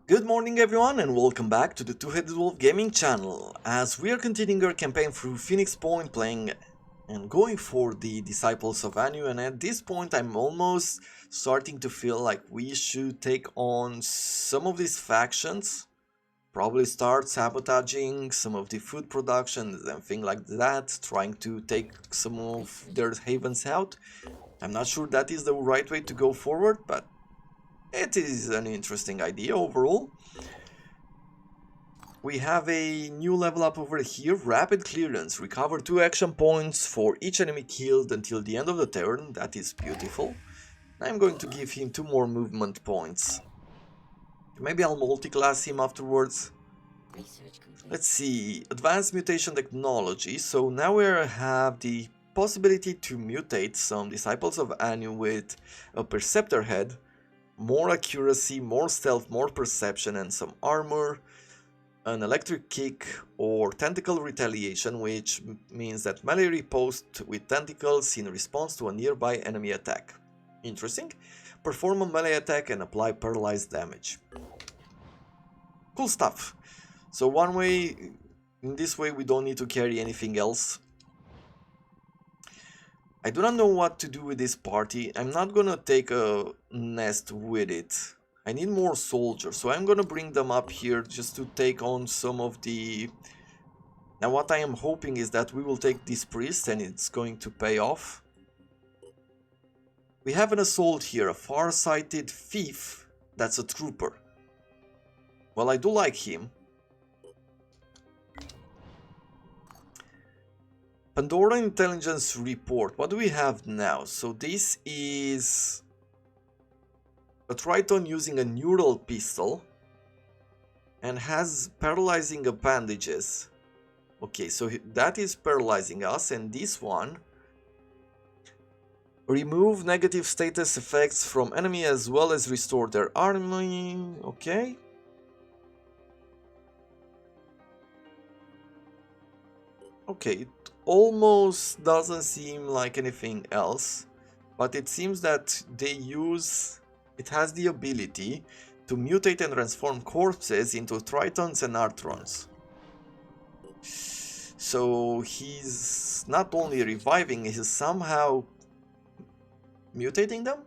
Good morning everyone and welcome back to the Two-Headed Wolf Gaming channel as we are continuing our campaign through Phoenix Point, playing and going for the Disciples of Anu, and at this point I'm almost starting to feel like we should take on some of these factions, probably start sabotaging some of the food production and things like that, trying to take some of their havens out. I'm not sure that is the right way to go forward, but it is an interesting idea overall. We have a new level up over here, rapid clearance. Recover 2 action points for each enemy killed until the end of the turn. That is beautiful. I'm going to give him 2 more movement points. Maybe I'll multi-class him afterwards. Let's see, advanced mutation technology. So now we have the possibility to mutate some Disciples of Anu with a Perceptor head, more accuracy, more stealth, more perception, and some armor. An electric kick or tentacle retaliation, which means that melee riposte with tentacles in response to a nearby enemy attack. Interesting. Perform a melee attack and apply paralyzed damage. Cool stuff. So in this way we don't need to carry anything else. I do not know what to do with this party. I'm not gonna take a nest with it. I need more soldiers, so I'm gonna bring them up here just to take on some of the... Now what I am hoping is that we will take this priest and it's going to pay off. We have an assault here, a far-sighted thief that's a trooper. Well, I do like him. Pandora Intelligence Report. What do we have now? So this is a Triton using a neural pistol and has paralyzing appendages. Okay, so that is paralyzing us, and this one, remove negative status effects from enemy as well as restore their army. Okay. Okay, it almost doesn't seem like anything else, but it seems that it has the ability to mutate and transform corpses into Tritons and Artrons. So he's not only reviving, he's somehow mutating them?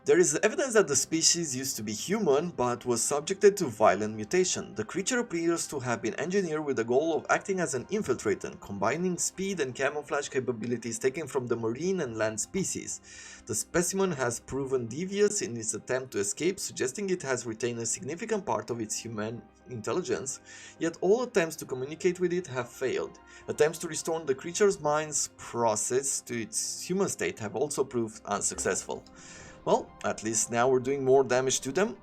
There is evidence that the species used to be human, but was subjected to violent mutation. The creature appears to have been engineered with the goal of acting as an infiltrator, combining speed and camouflage capabilities taken from the marine and land species. The specimen has proven devious in its attempt to escape, suggesting it has retained a significant part of its human intelligence, yet all attempts to communicate with it have failed. Attempts to restore the creature's mind's process to its human state have also proved unsuccessful. Well, at least now we're doing more damage to them.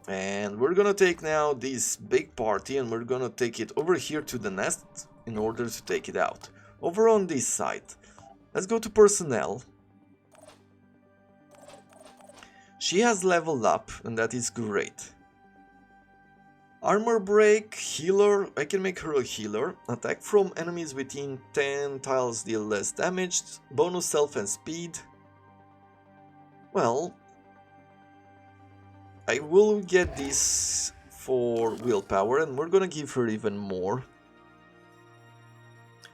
And we're gonna take now this big party and we're gonna take it over here to the nest in order to take it out. Over on this side, let's go to personnel. She has leveled up and that is great. Armor break, healer, I can make her a healer. Attack from enemies within 10 tiles deal less damage. Bonus self and speed. Well, I will get this for willpower and we're gonna give her even more.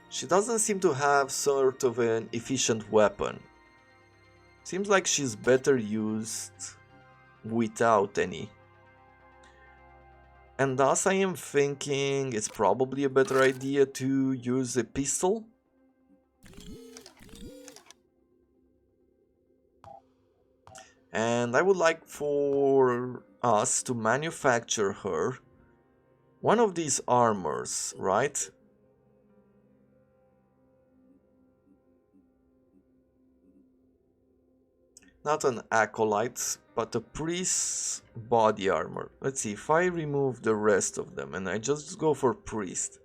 She doesn't seem to have sort of an efficient weapon. Seems like she's better used without any. And thus I am thinking it's probably a better idea to use a pistol. And I would like for us to manufacture her one of these armors, right? Not an acolyte, but a priest's body armor. Let's see, if I remove the rest of them and I just go for priest.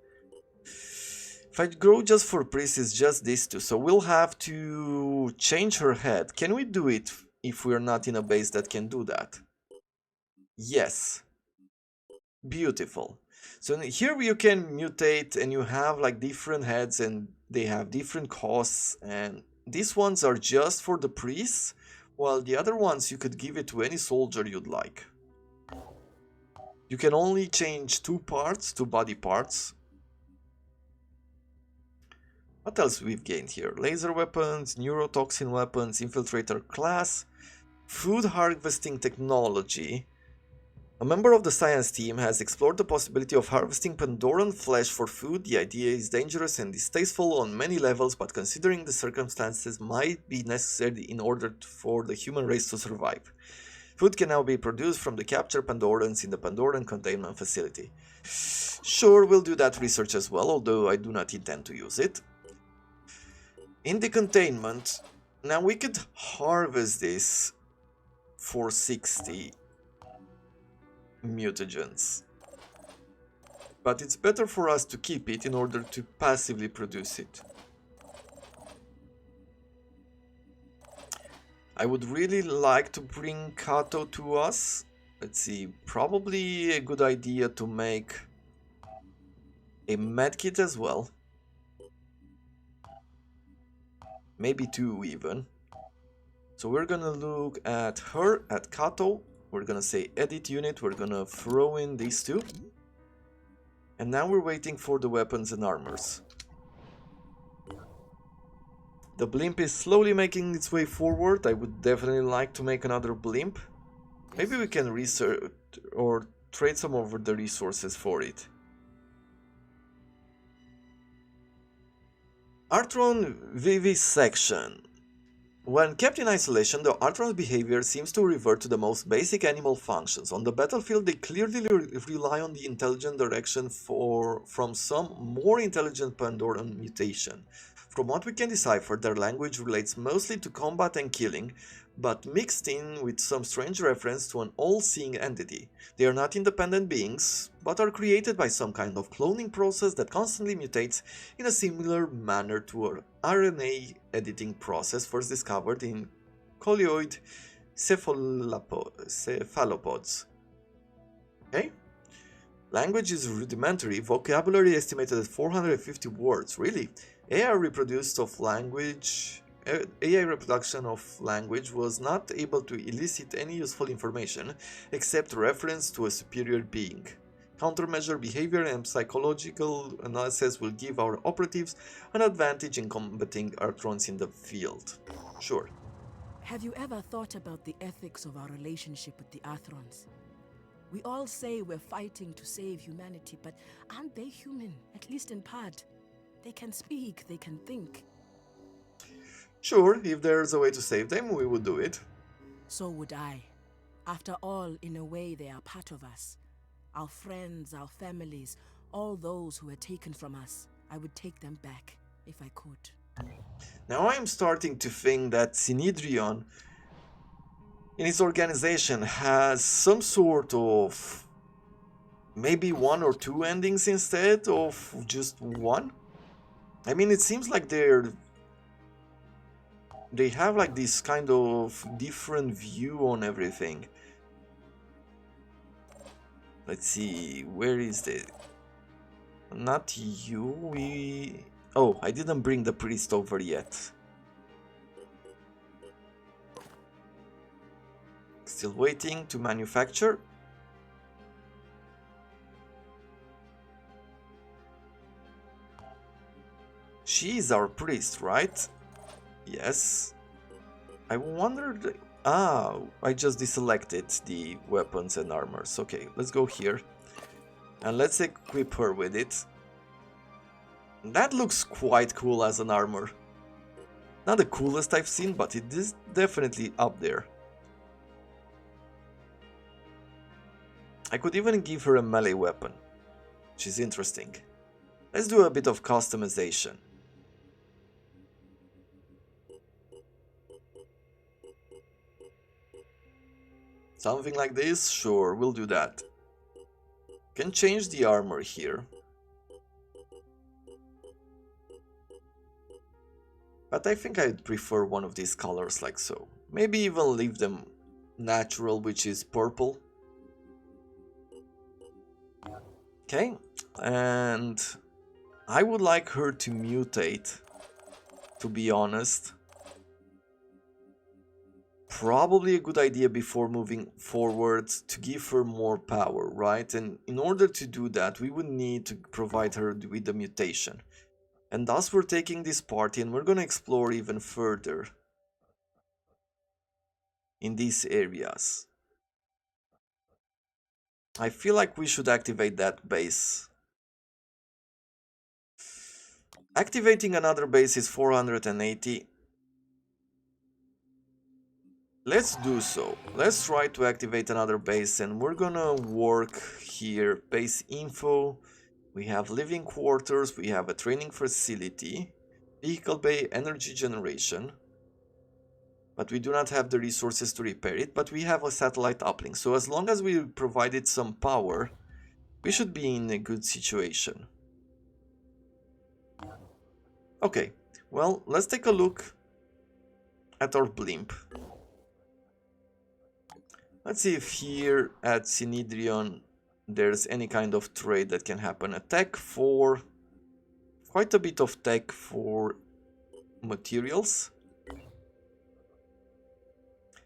If I go just for priest, it's just these two. So we'll have to change her head. Can we do it if we're not in a base that can do that? Yes. Beautiful. So here you can mutate and you have like different heads and they have different costs, and these ones are just for the priests, While the other ones you could give it to any soldier you'd like. You can only change 2 parts, 2 body parts. What else we've gained here? Laser weapons, neurotoxin weapons, infiltrator class, food harvesting technology. A member of the science team has explored the possibility of harvesting Pandoran flesh for food. The idea is dangerous and distasteful on many levels, but considering the circumstances might be necessary in order for the human race to survive. Food can now be produced from the captured Pandorans in the Pandoran containment facility. Sure, we'll do that research as well, although I do not intend to use it. In the containment, now we could harvest this for 60 mutagens, but it's better for us to keep it in order to passively produce it. I would really like to bring Kato to us. Let's see, probably a good idea to make a medkit as well. Maybe 2 even. So we're gonna look at her, at Kato. We're gonna say edit unit, we're gonna throw in these 2. And now we're waiting for the weapons and armors. The blimp is slowly making its way forward. I would definitely like to make another blimp. Maybe we can research or trade some of the resources for it. Artron vivisection. When kept in isolation, the Artron's behavior seems to revert to the most basic animal functions. On the battlefield, they clearly rely on the intelligent direction from some more intelligent Pandoran mutation. From what we can decipher, their language relates mostly to combat and killing, but mixed in with some strange reference to an all-seeing entity. They are not independent beings, but are created by some kind of cloning process that constantly mutates in a similar manner to an RNA editing process first discovered in colloid cephalopods. Okay? Language is rudimentary, vocabulary estimated at 450 words. Really? AI reproduction of language was not able to elicit any useful information except reference to a superior being. Countermeasure behavior and psychological analysis will give our operatives an advantage in combating Artrons in the field. Sure. Have you ever thought about the ethics of our relationship with the Arthrons? We all say we're fighting to save humanity, but aren't they human, at least in part? They can speak, they can think. Sure, if there's a way to save them, we would do it. So would I. After all, in a way, they are part of us. Our friends, our families, all those who were taken from us. I would take them back, if I could. Now I'm starting to think that Synedrion, in its organization, has some sort of maybe 1 or 2 endings instead of just 1. I mean, it seems like they have like this kind of different view on everything. Let's see, where is the... Not you, Oh, I didn't bring the priest over yet. Still waiting to manufacture. She is our priest, right? Yes. I wondered... Ah, I just deselected the weapons and armors. Okay, let's go here. And let's equip her with it. That looks quite cool as an armor. Not the coolest I've seen, but it is definitely up there. I could even give her a melee weapon, which is interesting. Let's do a bit of customization. Something like this? Sure, we'll do that. Can change the armor here. But I think I'd prefer one of these colors like so. Maybe even leave them natural, which is purple. Okay, and I would like her to mutate, to be honest. probably a good idea before moving forward to give her more power, right? And in order to do that, we would need to provide her with the mutation. And thus we're taking this party and we're going to explore even further in these areas. I feel like we should activate that base. Activating another base is 480. Let's do so. Let's try to activate another base and we're gonna work here. Base info. We have living quarters, we have a training facility, vehicle bay, energy generation. But we do not have the resources to repair it, but we have a satellite uplink. So as long as we provided some power, we should be in a good situation. Okay, well, let's take a look at our blimp. Let's see if here at Synedrion there's any kind of trade that can happen. A tech for... quite a bit of tech for materials.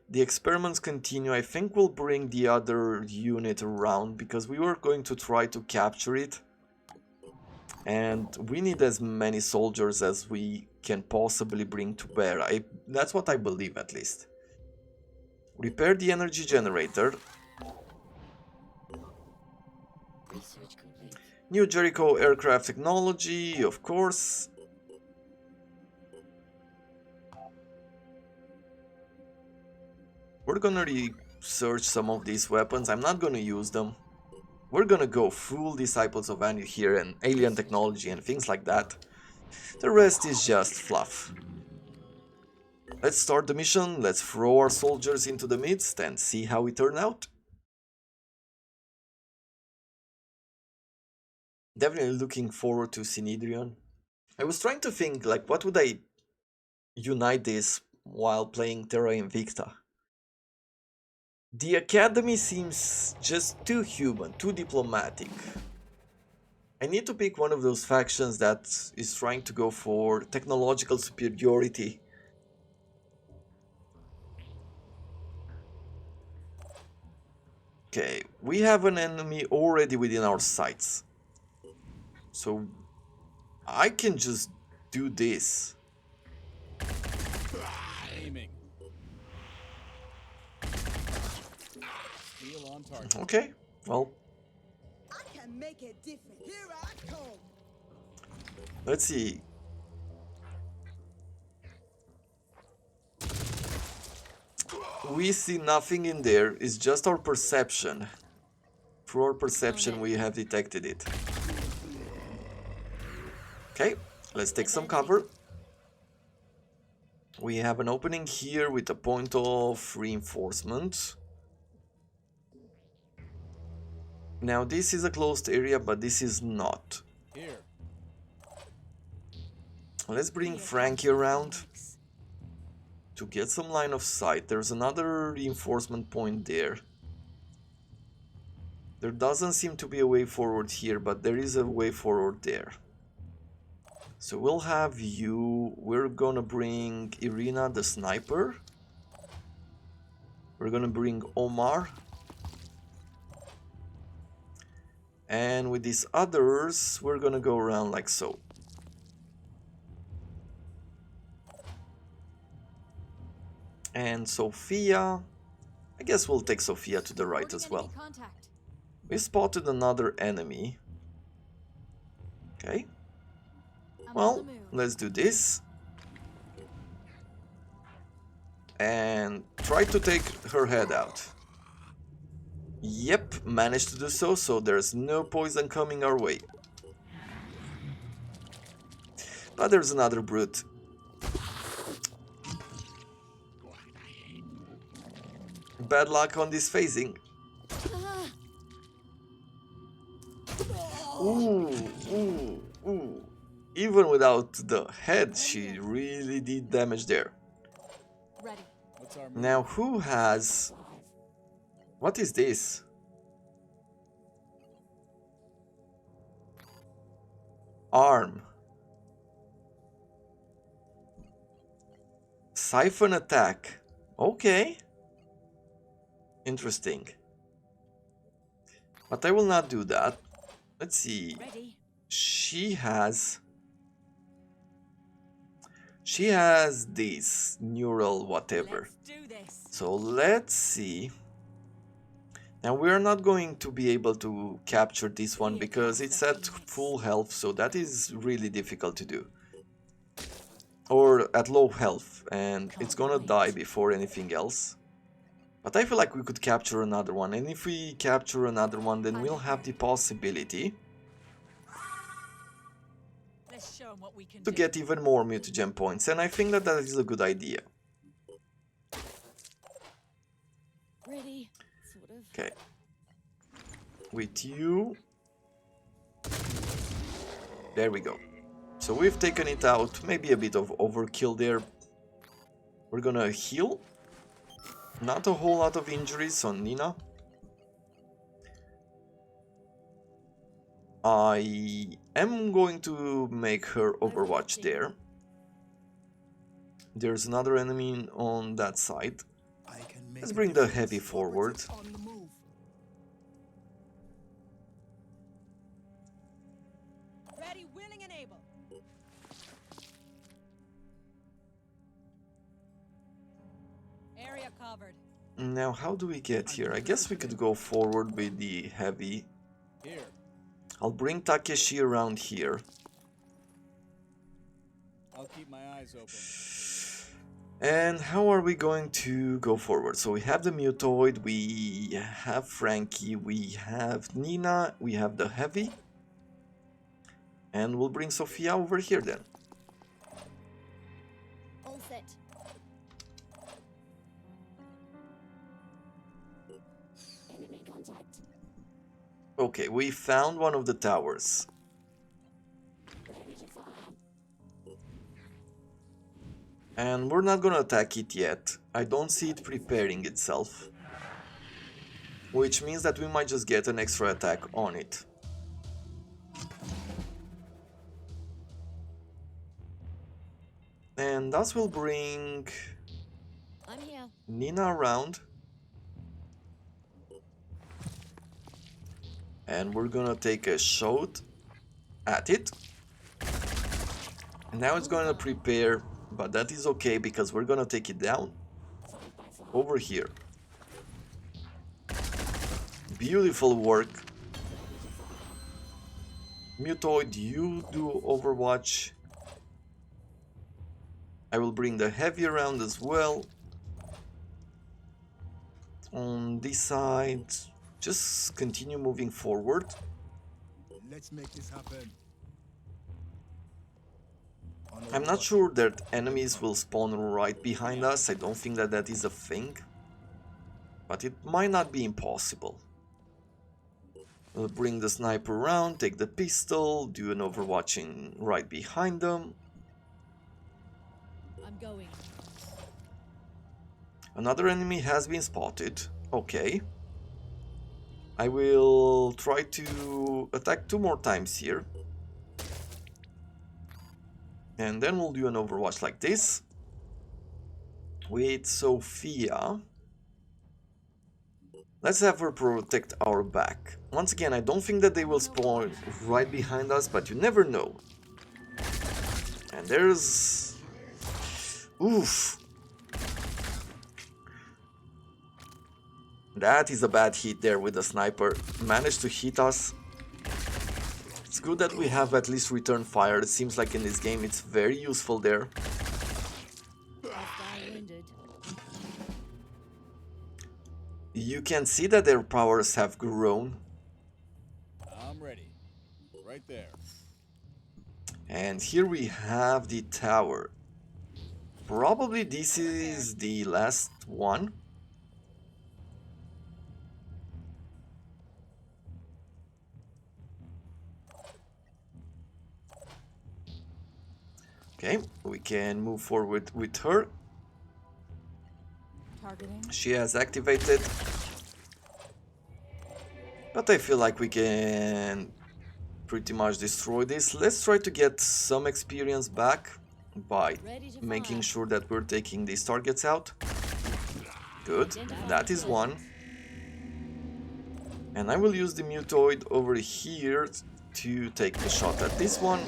The experiments continue. I think we'll bring the other unit around because we were going to try to capture it. And we need as many soldiers as we can possibly bring to bear. That's what I believe, at least. Repair the energy generator. Research complete. New Jericho aircraft technology, of course. We're gonna research some of these weapons. I'm not gonna use them. We're gonna go full Disciples of Anu here and alien technology and things like that. The rest is just fluff. Let's start the mission, let's throw our soldiers into the midst and see how we turn out. Definitely looking forward to Synedrion. I was trying to think, like, what would I unite this while playing Terra Invicta? The Academy seems just too human, too diplomatic. I need to pick one of those factions that is trying to go for technological superiority. Okay, we have an enemy already within our sights. So I can just do this. Aiming. Steel on target. Okay, well, I can make it different. Here I come. let's see. We see nothing in there, it's just our perception. Through our perception we have detected it. Okay, let's take some cover. We have an opening here with a point of reinforcement. Now this is a closed area, but this is not. Here. Let's bring Frankie around to get some line of sight. There's another reinforcement point there. There doesn't seem to be a way forward here, but there is a way forward there. So we'll have you. We're gonna bring Irina the sniper. We're gonna bring Omar. And with these others, we're gonna go around like so. And Sophia, I guess we'll take Sophia to the right as well. We spotted another enemy. Okay. Well, let's do this. And try to take her head out. Yep, managed to do so, so there's no poison coming our way. But there's another brute. Bad luck on this phasing. Ooh, ooh, ooh. Even without the head, she really did damage there. Ready. What's our move? Now who has... What is this? Arm. Siphon attack. Okay. Interesting. But I will not do that. Let's see. Ready? She has this neural whatever. Let's do this. So let's see. Now we are not going to be able to capture this one because it's at full health, so that is really difficult to do. Or at low health, and it's gonna die before anything else. But I feel like we could capture another one, and if we capture another one, then we'll have the possibility Let's show 'em what we can to do. get even more mutagen points, and I think that that is a good idea. Ready? Sort of. Okay. With you. There we go. So we've taken it out. Maybe a bit of overkill there. We're gonna heal. Not a whole lot of injuries on Nina. I am going to make her Overwatch there. There's another enemy on that side. Let's bring the heavy forward. On the move. Ready, willing, and able. Area covered. Now, how do we get here? I guess we could go forward with the heavy. Here. I'll bring Takeshi around here. I'll keep my eyes open. And how are we going to go forward? So we have the Mutoid, we have Frankie, we have Nina, we have the heavy. And we'll bring Sophia over here then. All set. Enemy contact. Okay, we found one of the towers. Ready to fire. And we're not gonna attack it yet. I don't see it preparing itself. Which means that we might just get an extra attack on it. And thus will bring I'm here. Nina around. And we're gonna take a shot at it. Now it's gonna prepare, but that is okay because we're gonna take it down over here. Beautiful work. Mutoid, you do Overwatch. I will bring the heavy around as well. On this side, just continue moving forward. Let's make this happen. I'm not sure that enemies will spawn right behind us. I don't think that that is a thing. But it might not be impossible. We'll bring the sniper around, take the pistol, do an overwatching right behind them. I'm going. Another enemy has been spotted. Okay. I will try to attack 2 more times here. And then we'll do an overwatch like this. With Sophia. Let's have her protect our back. Once again, I don't think that they will spawn right behind us, but you never know. And there's... Oof! That is a bad hit there with the sniper. Managed to hit us. It's good that we have at least return fire. It seems like in this game it's very useful there. Hostile wounded. You can see that their powers have grown. I'm ready. Right there. And here we have the tower. Probably this is the last one. Okay, we can move forward with her. Targeting. She has activated. But I feel like we can pretty much destroy this. Let's try to get some experience back by Ready to making fire. sure that we're taking these targets out. Good, that is one. And I will use the mutoid over here to take a shot at this one.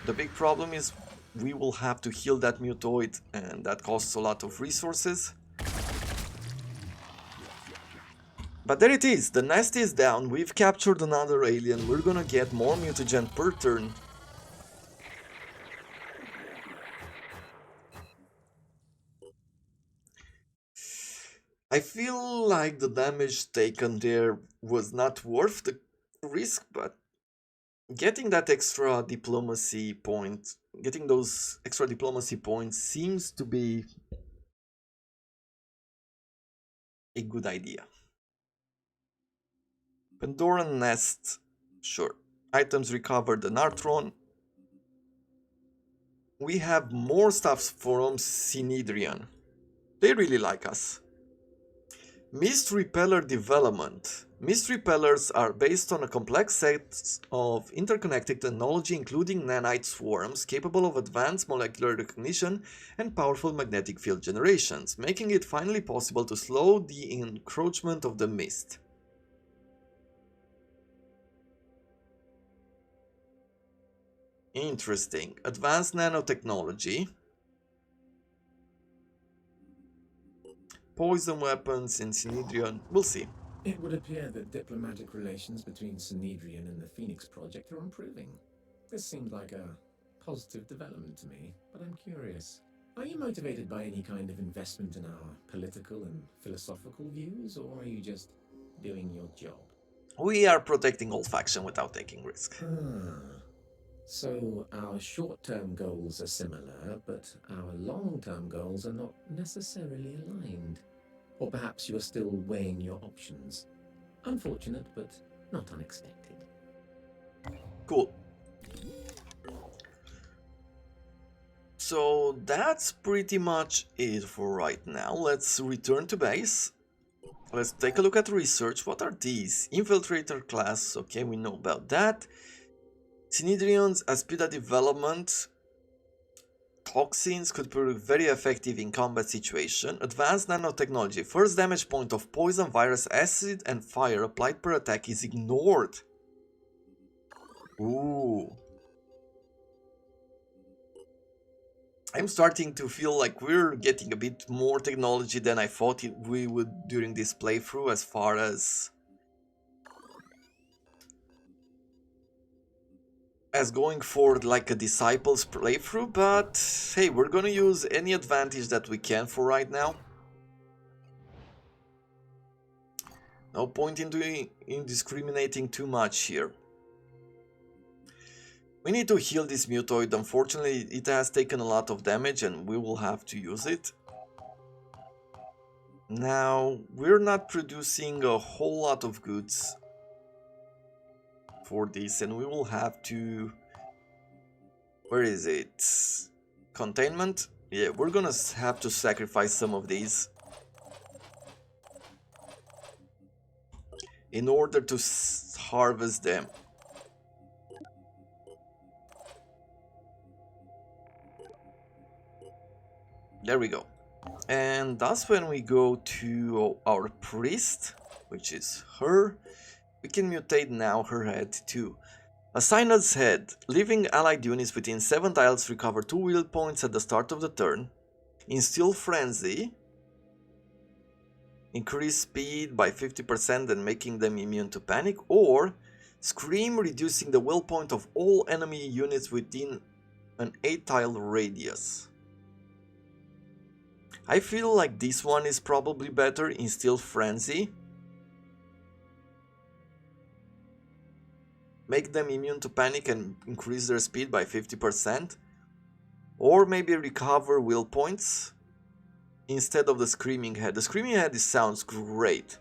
The big problem is we will have to heal that mutoid, and that costs a lot of resources. But there it is, the nest is down, we've captured another alien, we're gonna get more mutagen per turn. I feel like the damage taken there was not worth the risk, but getting that extra diplomacy point, getting those extra diplomacy points seems to be a good idea. Pandoran Nest, sure. Items recovered an Artron. We have more stuff from Synedrian. They really like us. Mist Repeller development. Mist Repellers are based on a complex set of interconnected technology including nanite swarms capable of advanced molecular recognition and powerful magnetic field generations, making it finally possible to slow the encroachment of the mist. Interesting. Advanced nanotechnology. Poison weapons in Synedrian. We'll see. It would appear that diplomatic relations between Synedrian and the Phoenix Project are improving. This seems like a positive development to me, but I'm curious. Are you motivated by any kind of investment in our political and philosophical views, or are you just doing your job? We are protecting old faction without taking risks. So our short-term goals are similar, but our long-term goals are not necessarily aligned. Or perhaps you are still weighing your options. Unfortunate, but not unexpected. Cool. So that's pretty much it for right now. Let's return to base. Let's take a look at research. What are these? Infiltrator class. Okay, we know about that. Synedrian's Aspida development. Toxins could prove very effective in combat situation. Advanced nanotechnology. First damage point of poison, virus, acid and fire applied per attack is ignored. Ooh. I'm starting to feel like we're getting a bit more technology than I thought we would during this playthrough as far as going forward like a Disciples playthrough, but hey, we're gonna use any advantage that we can for right now. No point in discriminating too much here. We need to heal this mutoid. Unfortunately, it has taken a lot of damage and we will have to use it. Now, we're not producing a whole lot of goods for this, and we will have to... Where is it? Containment? Yeah, we're gonna have to sacrifice some of these in order to harvest them. There we go. And that's when we go to our priest, which is her. We can mutate now her head too. Assigned's head. Living allied units within 7 tiles recover 2 will points at the start of the turn. Instill Frenzy. Increase speed by 50% and making them immune to panic. Or Scream, reducing the will point of all enemy units within an 8 tile radius. I feel like this one is probably better. Instill Frenzy. Make them immune to panic and increase their speed by 50%. Or maybe recover will points instead of the Screaming Head. The Screaming Head sounds great.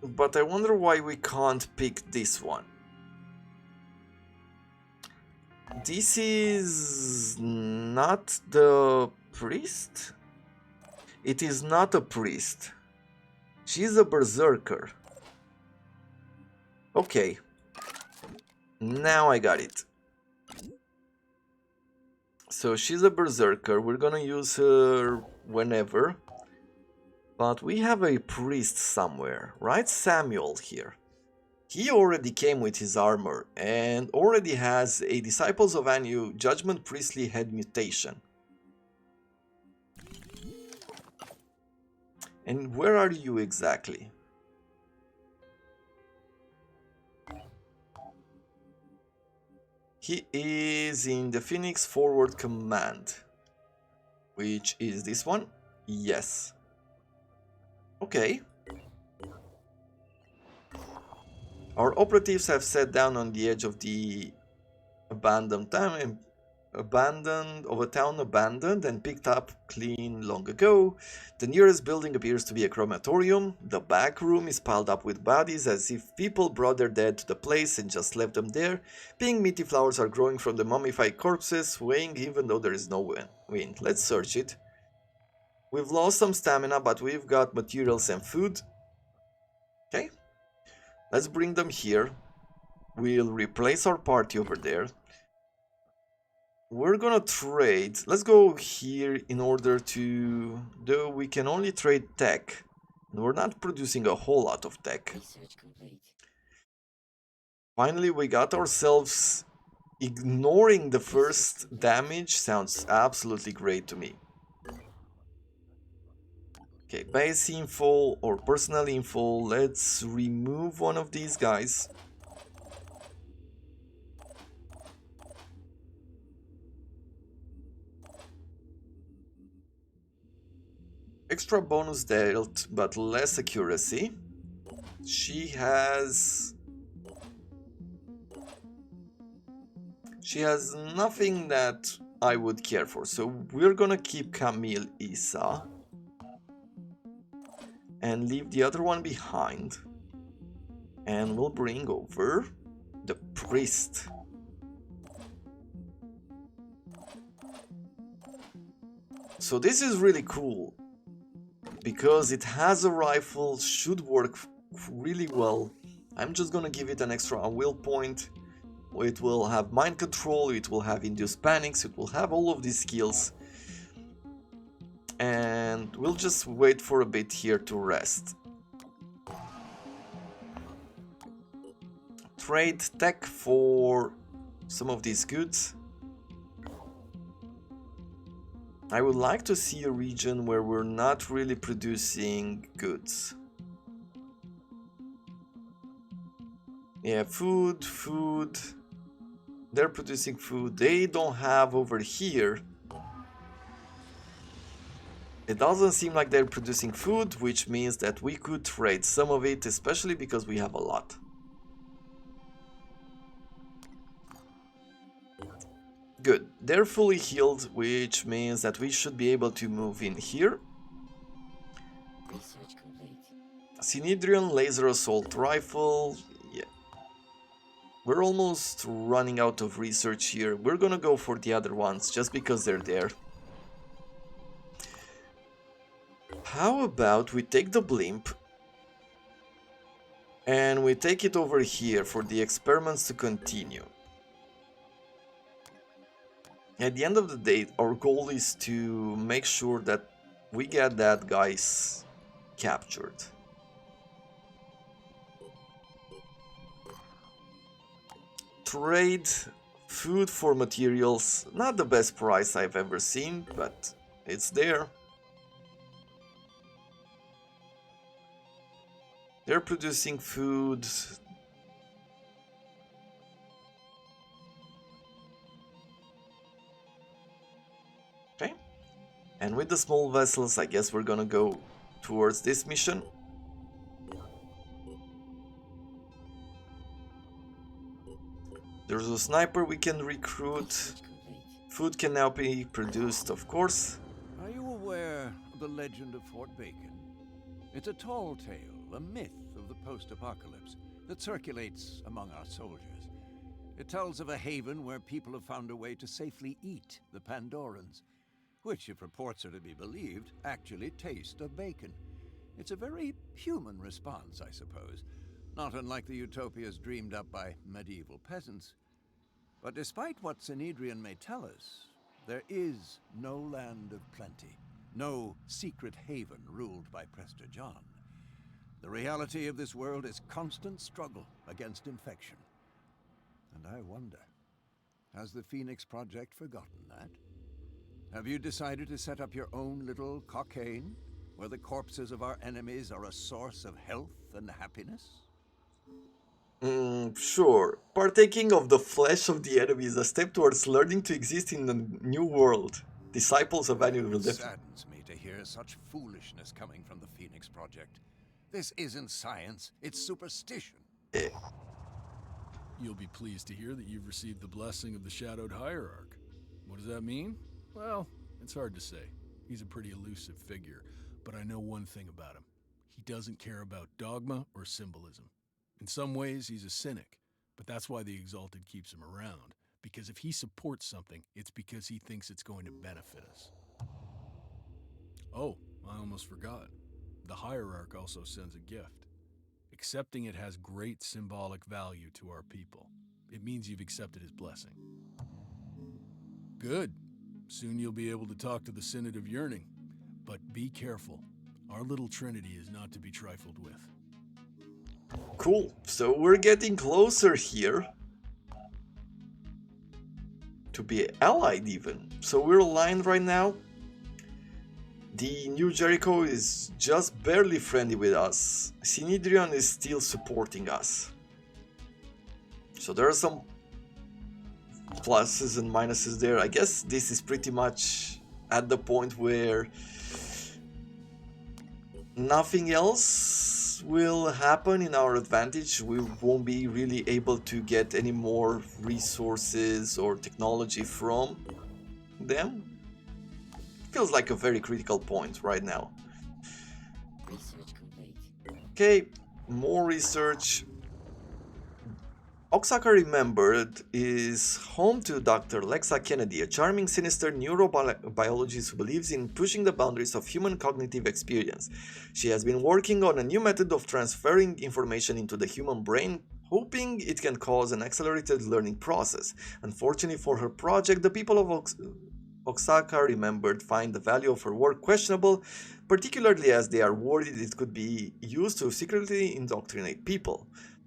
But I wonder why we can't pick this one. This is not the priest? It is not a priest. She's a berserker. Okay. Now I got it. So she's a berserker. We're gonna use her whenever. But we have a priest somewhere, right? Samuel here. He already came with his armor and already has a Disciples of Anu Judgment Priestly Head mutation. And where are you exactly? He is in the Phoenix Forward Command. Which is this one? Yes. Okay. Our operatives have sat down on the edge of the abandoned town and picked up clean long ago. The nearest building appears to be a crematorium. The back room is piled up with bodies as if people brought their dead to the place and just left them there. Pink meaty flowers are growing from the mummified corpses, swaying even though there is no wind. Let's search it. We've lost some stamina, but we've got materials and food. Okay. Let's bring them here. We'll replace our party over there. We're gonna trade. Let's go here in order to... Though we can only trade tech. We're not producing a whole lot of tech. Research complete. Finally, we got ourselves... Ignoring the first damage sounds absolutely great to me. Okay, base info or personal info. Let's remove one of these guys. Extra bonus dealt, but less accuracy. She has nothing that I would care for, so we're gonna keep Camille Issa and leave the other one behind, and we'll bring over the priest. So this is really cool because it has a rifle, should work really well. I'm just gonna give it an extra will point. It will have mind control, it will have induced panics, it will have all of these skills. And we'll just wait for a bit here to rest. Trade tech for some of these goods. I would like to see a region where we're not really producing goods. Yeah, food. They're producing food. They don't have over here. It doesn't seem like they're producing food, which means that we could trade some of it, especially because we have a lot. Good. They're fully healed, which means that we should be able to move in here. Research complete. Synedrian laser assault rifle. Yeah. We're almost running out of research here. We're gonna go for the other ones just because they're there. How about we take the blimp and we take it over here for the experiments to continue. At the end of the day, our goal is to make sure that we get that guys captured. Trade food for materials. Not the best price I've ever seen, but it's there. They're producing food. Okay. And with the small vessels, I guess we're gonna go towards this mission. There's a sniper we can recruit. Research complete. Food can now be produced, of course. Are you aware of the legend of Fort Bacon? It's a tall tale, a myth of the post-apocalypse that circulates among our soldiers. It tells of a haven where people have found a way to safely eat the Pandorans, which, if reports are to be believed, actually taste of bacon. It's a very human response, I suppose. Not unlike the utopias dreamed up by medieval peasants. But despite what Synedrian may tell us, there is no land of plenty, no secret haven ruled by Prester John. The reality of this world is constant struggle against infection. And I wonder, has the Phoenix Project forgotten that? Have you decided to set up your own little cockaigne, where the corpses of our enemies are a source of health and happiness? Sure. Partaking of the flesh of the enemy is a step towards learning to exist in a new world. Disciples of Anu will It definitely... saddens me to hear such foolishness coming from the Phoenix Project. This isn't science, it's superstition. You'll be pleased to hear that you've received the blessing of the Shadowed Hierarch. What does that mean? Well, it's hard to say. He's a pretty elusive figure, but I know one thing about him. He doesn't care about dogma or symbolism. In some ways, he's a cynic, but that's why the Exalted keeps him around. Because if he supports something, it's because he thinks it's going to benefit us. Oh, I almost forgot. The Hierarch also sends a gift. Accepting it has great symbolic value to our people. It means you've accepted his blessing. Good. Soon you'll be able to talk to the Synod of Yearning. But be careful. Our little trinity is not to be trifled with. Cool. So we're getting closer here to be allied even. So we're aligned right now. The new Jericho is just barely friendly with us. Synedrion is still supporting us. So there are some pluses and minuses there. I guess this is pretty much at the point where nothing else will happen in our advantage. We won't be really able to get any more resources or technology from them. Feels like a very critical point right now. Research complete. Okay, more research. Oaxaca Remembered is home to Dr. Lexa Kennedy, a charming, sinister neurobiologist who believes in pushing the boundaries of human cognitive experience. She has been working on a new method of transferring information into the human brain, hoping it can cause an accelerated learning process. Unfortunately for her project, the people of Oaxaca Remembered find the value of her work questionable, particularly as they are worried it could be used to secretly indoctrinate people.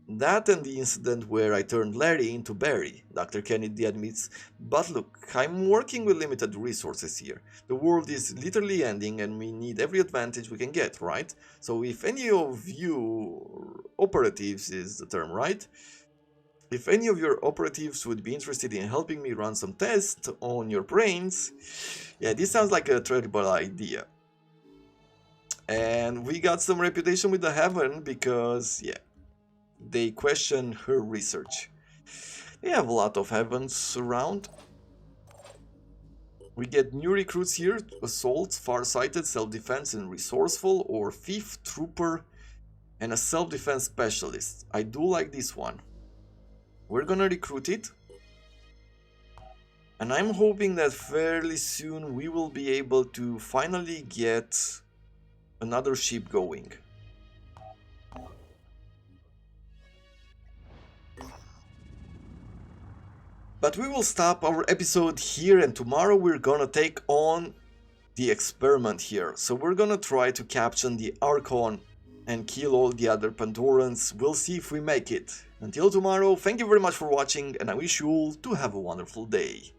That and the incident where I turned Larry into Barry, Dr. Kennedy admits. But look, I'm working with limited resources here. The world is literally ending and we need every advantage we can get, right? So if any of you operatives is the term, right? If any of your operatives would be interested in helping me run some tests on your brains, yeah, this sounds like a terrible idea. And we got some reputation with the Heaven because, yeah, they question her research. They have a lot of Heavens around. We get new recruits here: Assault, Farsighted, Self-Defense and Resourceful, or Thief, Trooper, and a Self-Defense Specialist. I do like this one. We're gonna recruit it. And I'm hoping that fairly soon we will be able to finally get another ship going. But we will stop our episode here, and tomorrow we're gonna take on the experiment here. So we're gonna try to capture the Archon and kill all the other Pandorans. We'll see if we make it. Until tomorrow, thank you very much for watching, and I wish you all to have a wonderful day.